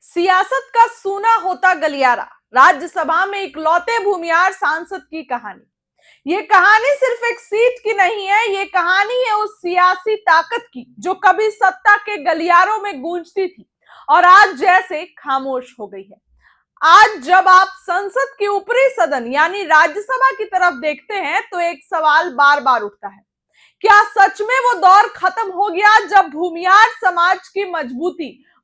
सियासत का सूना होता गलियारा, राज्यसभा में इकलौते भूमिहार सांसद की कहानी। ये कहानी सिर्फ एक सीट की नहीं है, ये कहानी है उस सियासी ताकत की जो कभी सत्ता के गलियारों में गूंजती थी और आज जैसे खामोश हो गई है। आज जब आप संसद के ऊपरी सदन यानी राज्यसभा की तरफ देखते हैं तो एक सवाल बार बार उठता है। क्या सच में वो दौर खत्म हो गया जब भूमिहार समाज की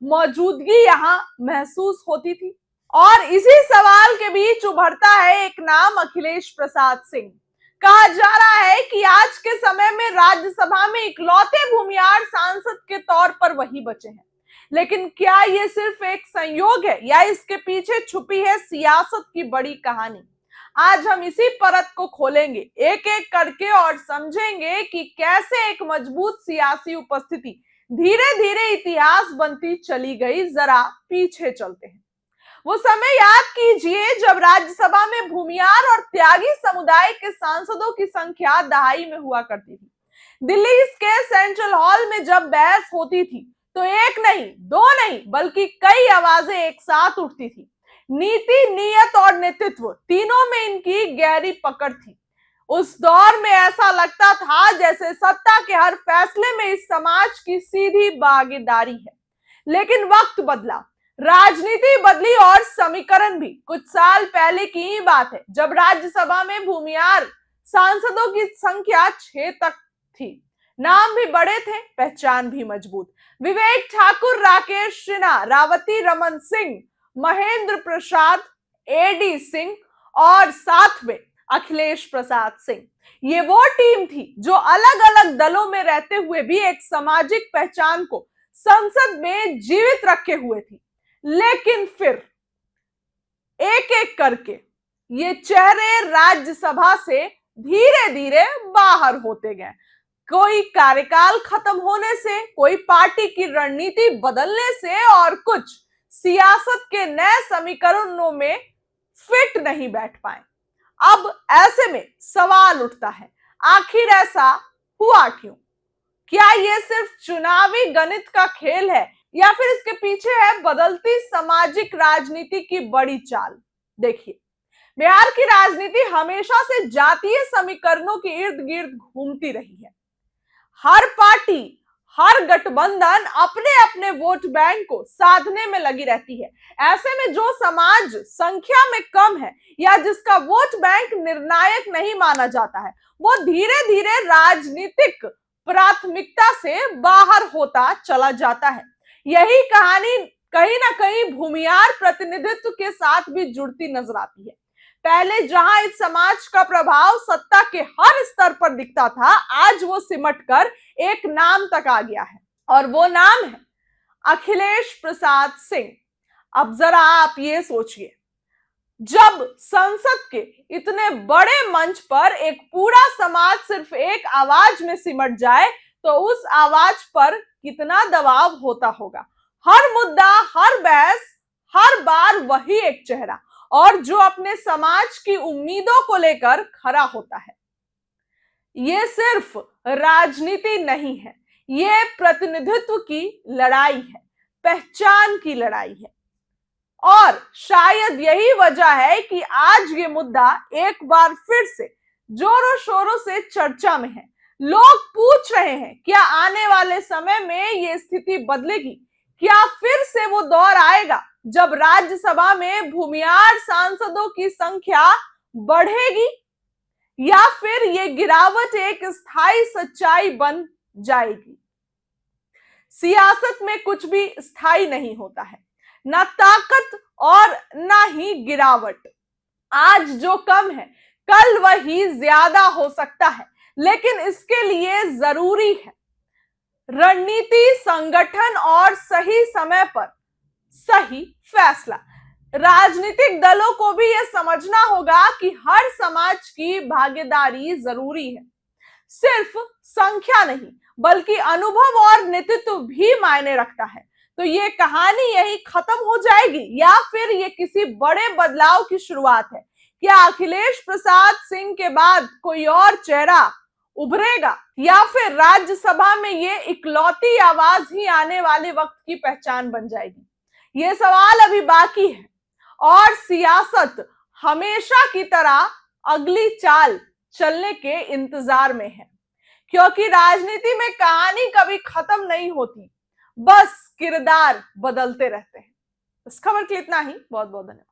मौजूदगी यहां महसूस होती थी? और इसी सवाल के बीच उभरता है एक नाम, अखिलेश प्रसाद सिंह। कहा जा रहा है कि आज के समय में राज्यसभा में इकलौते भूमिहार सांसद के तौर पर वही बचे हैं। लेकिन क्या ये सिर्फ एक संयोग है या इसके पीछे छुपी है सियासत की बड़ी कहानी? आज हम इसी परत को खोलेंगे एक एक करके और समझेंगे कि कैसे एक मजबूत सियासी उपस्थिति धीरे धीरे इतिहास बनती चली गई। जरा पीछे चलते हैं। वो समय याद कीजिए जब राज्यसभा में भूमिहार और त्यागी समुदाय के सांसदों की संख्या दहाई में हुआ करती थी। दिल्ली के सेंट्रल हॉल में जब बहस होती थी तो एक नहीं, दो नहीं, बल्कि कई आवाजें एक साथ उठती थी। नीति, नियत और नेतृत्व तीनों में इनकी गहरी पकड़ थी। उस दौर में ऐसा लगता था जैसे सत्ता के हर फैसले में इस समाज की सीधी भागीदारी है। लेकिन वक्त बदला, राजनीति बदली और समीकरण भी। कुछ साल पहले की ही बात है जब राज्यसभा में भूमिहार सांसदों की संख्या 6 तक थी। नाम भी बड़े थे, पहचान भी मजबूत। विवेक ठाकुर, राकेश सिन्हा, रावती रमन सिंह, महेंद्र प्रसाद, एडी सिंह और साथ में अखिलेश प्रसाद सिंह। ये वो टीम थी जो अलग अलग दलों में रहते हुए भी एक सामाजिक पहचान को संसद में जीवित रखे हुए थी। लेकिन फिर एक एक करके ये चेहरे राज्यसभा से धीरे धीरे बाहर होते गए। कोई कार्यकाल खत्म होने से, कोई पार्टी की रणनीति बदलने से और कुछ सियासत के नए समीकरणों में फिट नहीं बैठ पाए। अब ऐसे में सवाल उठता है, आखिर ऐसा हुआ क्यों? क्या यह सिर्फ चुनावी गणित का खेल है या फिर इसके पीछे है बदलती सामाजिक राजनीति की बड़ी चाल? देखिए, बिहार की राजनीति हमेशा से जातीय समीकरणों के इर्द गिर्द घूमती रही है। हर पार्टी, हर गठबंधन अपने अपने वोट बैंक को साधने में लगी रहती है। ऐसे में जो समाज संख्या में कम है या जिसका वोट बैंक निर्णायक नहीं माना जाता है, वो धीरे धीरे राजनीतिक प्राथमिकता से बाहर होता चला जाता है। यही कहानी कहीं ना कहीं भूमिहार प्रतिनिधित्व के साथ भी जुड़ती नजर आती है। पहले जहां इस समाज का प्रभाव सत्ता के हर स्तर पर दिखता था, आज वो सिमट कर एक नाम तक आ गया है और वो नाम है अखिलेश प्रसाद सिंह। अब जरा आप ये सोचिए, जब संसद के इतने बड़े मंच पर एक पूरा समाज सिर्फ एक आवाज में सिमट जाए तो उस आवाज पर कितना दबाव होता होगा। हर मुद्दा, हर बहस, हर बार वही एक चेहरा और जो अपने समाज की उम्मीदों को लेकर खड़ा होता है। ये सिर्फ राजनीति नहीं है, ये प्रतिनिधित्व की लड़ाई है, पहचान की लड़ाई है। और शायद यही वजह है कि आज ये मुद्दा एक बार फिर से जोरों शोरों से चर्चा में है। लोग पूछ रहे हैं, क्या आने वाले समय में ये स्थिति बदलेगी? क्या फिर से वो दौर आएगा जब राज्यसभा में भूमिहार सांसदों की संख्या बढ़ेगी, या फिर ये गिरावट एक स्थायी सच्चाई बन जाएगी? सियासत में कुछ भी स्थायी नहीं होता है, ना ताकत और ना ही गिरावट। आज जो कम है कल वही ज्यादा हो सकता है, लेकिन इसके लिए जरूरी है रणनीति, संगठन और सही समय पर सही फैसला। राजनीतिक दलों को भी यह समझना होगा कि हर समाज की भागीदारी जरूरी है। सिर्फ संख्या नहीं बल्कि अनुभव और नेतृत्व भी मायने रखता है। तो ये कहानी यही खत्म हो जाएगी या फिर ये किसी बड़े बदलाव की शुरुआत है? क्या अखिलेश प्रसाद सिंह के बाद कोई और चेहरा उभरेगा या फिर राज्यसभा में ये इकलौती आवाज ही आने वाले वक्त की पहचान बन जाएगी? ये सवाल अभी बाकी है और सियासत हमेशा की तरह अगली चाल चलने के इंतजार में है, क्योंकि राजनीति में कहानी कभी खत्म नहीं होती, बस किरदार बदलते रहते हैं। इस खबर के लिए इतना ही। बहुत बहुत धन्यवाद।